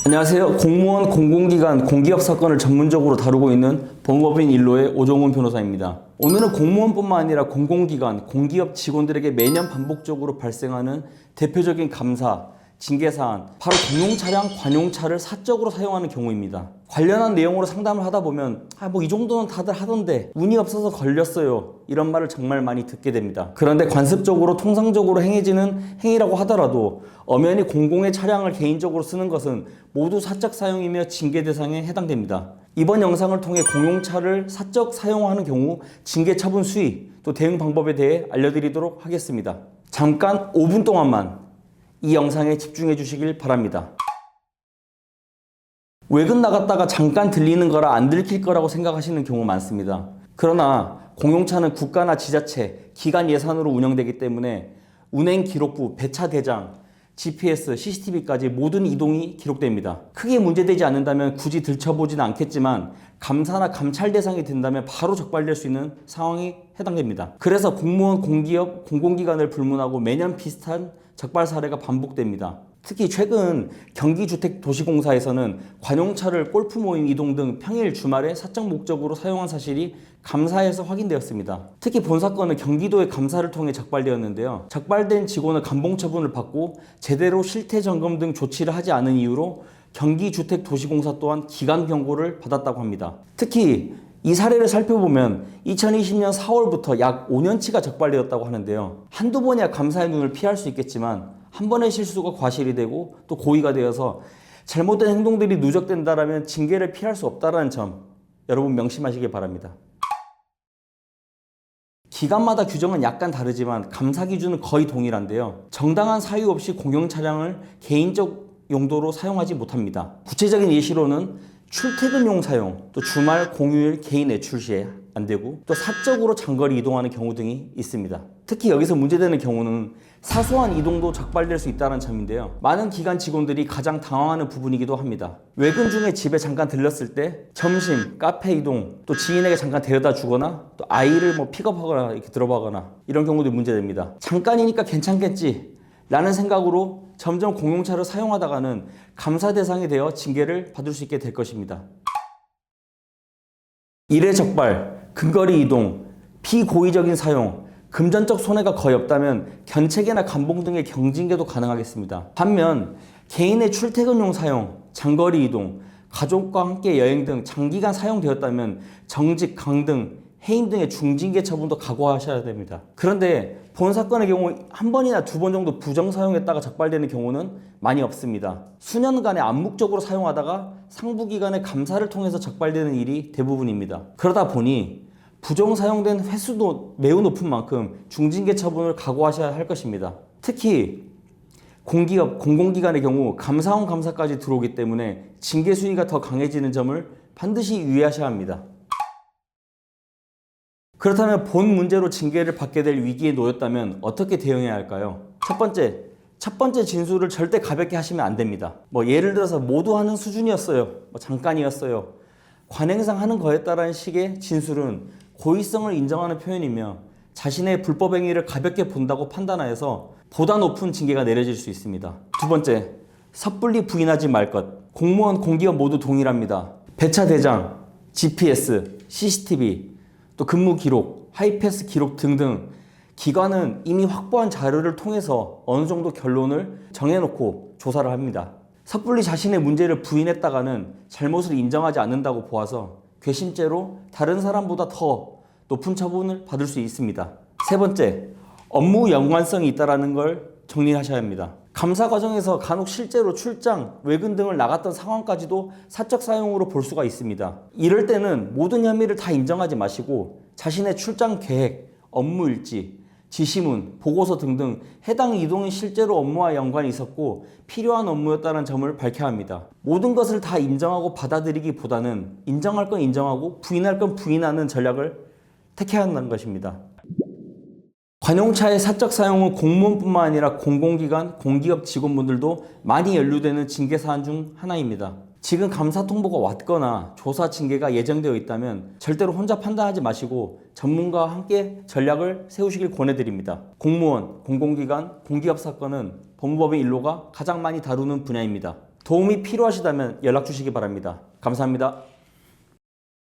안녕하세요. 공무원, 공공기관, 공기업 사건을 전문적으로 다루고 있는 법무법인 일로의 오종훈 변호사입니다. 오늘은 공무원뿐만 아니라 공공기관, 공기업 직원들에게 매년 반복적으로 발생하는 대표적인 감사, 징계사안, 바로 공용차량 관용차를 사적으로 사용하는 경우입니다. 관련한 내용으로 상담을 하다 보면 이 정도는 다들 하던데 운이 없어서 걸렸어요, 이런 말을 정말 많이 듣게 됩니다. 그런데 관습적으로 통상적으로 행해지는 행위라고 하더라도 엄연히 공공의 차량을 개인적으로 쓰는 것은 모두 사적 사용이며 징계 대상에 해당됩니다. 이번 영상을 통해 공용차를 사적 사용하는 경우 징계 처분 수위, 또 대응 방법에 대해 알려드리도록 하겠습니다. 잠깐 5분 동안만 이 영상에 집중해 주시길 바랍니다. 외근 나갔다가 잠깐 들리는 거라 안 들킬 거라고 생각하시는 경우 많습니다. 그러나 공용차는 국가나 지자체, 기관 예산으로 운영되기 때문에 운행 기록부, 배차 대장, GPS, CCTV까지 모든 이동이 기록됩니다. 크게 문제되지 않는다면 굳이 들춰보지는 않겠지만 감사나 감찰 대상이 된다면 바로 적발될 수 있는 상황이 해당됩니다. 그래서 공무원, 공기업, 공공기관을 불문하고 매년 비슷한 적발 사례가 반복됩니다. 특히 최근 경기주택도시공사에서는 관용차를 골프 모임 이동 등 평일 주말에 사적 목적으로 사용한 사실이 감사에서 확인되었습니다. 특히 본 사건은 경기도의 감사를 통해 적발되었는데요. 적발된 직원은 감봉 처분을 받고 제대로 실태 점검 등 조치를 하지 않은 이유로 경기주택도시공사 또한 기간 경고를 받았다고 합니다. 특히 이 사례를 살펴보면 2020년 4월부터 약 5년치가 적발되었다고 하는데요. 한두 번이야 감사의 눈을 피할 수 있겠지만 한 번의 실수가 과실이 되고 또 고의가 되어서 잘못된 행동들이 누적된다면 징계를 피할 수 없다는 점 여러분 명심하시길 바랍니다. 기관마다 규정은 약간 다르지만 감사 기준은 거의 동일한데요. 정당한 사유 없이 공용 차량을 개인적 용도로 사용하지 못합니다. 구체적인 예시로는 출퇴근용 사용, 또 주말, 공휴일, 개인 외출 시에 안 되고 또 사적으로 장거리 이동하는 경우 등이 있습니다. 특히 여기서 문제되는 경우는 사소한 이동도 적발될 수 있다는 점인데요. 많은 기관 직원들이 가장 당황하는 부분이기도 합니다. 외근 중에 집에 잠깐 들렀을 때 점심, 카페 이동, 또 지인에게 잠깐 데려다 주거나 또 아이를 픽업하거나 이렇게 들어가거나 이런 경우도 문제됩니다. 잠깐이니까 괜찮겠지 라는 생각으로 점점 공용차를 사용하다가는 감사 대상이 되어 징계를 받을 수 있게 될 것입니다. 일회 적발, 근거리 이동, 비고의적인 사용, 금전적 손해가 거의 없다면 견책이나 감봉 등의 경징계도 가능하겠습니다. 반면 개인의 출퇴근용 사용, 장거리 이동, 가족과 함께 여행 등 장기간 사용되었다면 정직, 강등, 해임 등의 중징계 처분도 각오하셔야 됩니다. 그런데 본 사건의 경우 한 번이나 두 번 정도 부정 사용했다가 적발되는 경우는 많이 없습니다. 수년간의 암묵적으로 사용하다가 상부기관의 감사를 통해서 적발되는 일이 대부분입니다. 그러다 보니 부정 사용된 횟수도 매우 높은 만큼 중징계 처분을 각오하셔야 할 것입니다. 특히 공기업, 공공기관의 경우 감사원 감사까지 들어오기 때문에 징계 수위가 더 강해지는 점을 반드시 유의하셔야 합니다. 그렇다면 본 문제로 징계를 받게 될 위기에 놓였다면 어떻게 대응해야 할까요? 첫 번째 진술을 절대 가볍게 하시면 안 됩니다. 예를 들어서 모두 하는 수준이었어요. 잠깐이었어요. 관행상 하는 거였다라는 식의 진술은 고의성을 인정하는 표현이며 자신의 불법 행위를 가볍게 본다고 판단하여서 보다 높은 징계가 내려질 수 있습니다. 두 번째, 섣불리 부인하지 말 것. 공무원, 공기업 모두 동일합니다. 배차 대장, GPS, CCTV, 또 근무 기록, 하이패스 기록 등등 기관은 이미 확보한 자료를 통해서 어느 정도 결론을 정해놓고 조사를 합니다. 섣불리 자신의 문제를 부인했다가는 잘못을 인정하지 않는다고 보아서 괘씸죄로 다른 사람보다 더 높은 처분을 받을 수 있습니다. 세 번째, 업무 연관성이 있다는 걸 정리하셔야 합니다. 감사 과정에서 간혹 실제로 출장, 외근 등을 나갔던 상황까지도 사적 사용으로 볼 수가 있습니다. 이럴 때는 모든 혐의를 다 인정하지 마시고 자신의 출장 계획, 업무 일지, 지시문, 보고서 등등 해당 이동이 실제로 업무와 연관이 있었고 필요한 업무였다는 점을 밝혀야 합니다. 모든 것을 다 인정하고 받아들이기보다는 인정할 건 인정하고 부인할 건 부인하는 전략을 택해야 한다는 것입니다. 관용차의 사적 사용은 공무원뿐만 아니라 공공기관, 공기업 직원분들도 많이 연루되는 징계사안 중 하나입니다. 지금 감사 통보가 왔거나 조사 징계가 예정되어 있다면 절대로 혼자 판단하지 마시고 전문가와 함께 전략을 세우시길 권해드립니다. 공무원, 공공기관, 공기업 사건은 법무법인 일로가 가장 많이 다루는 분야입니다. 도움이 필요하시다면 연락 주시기 바랍니다. 감사합니다.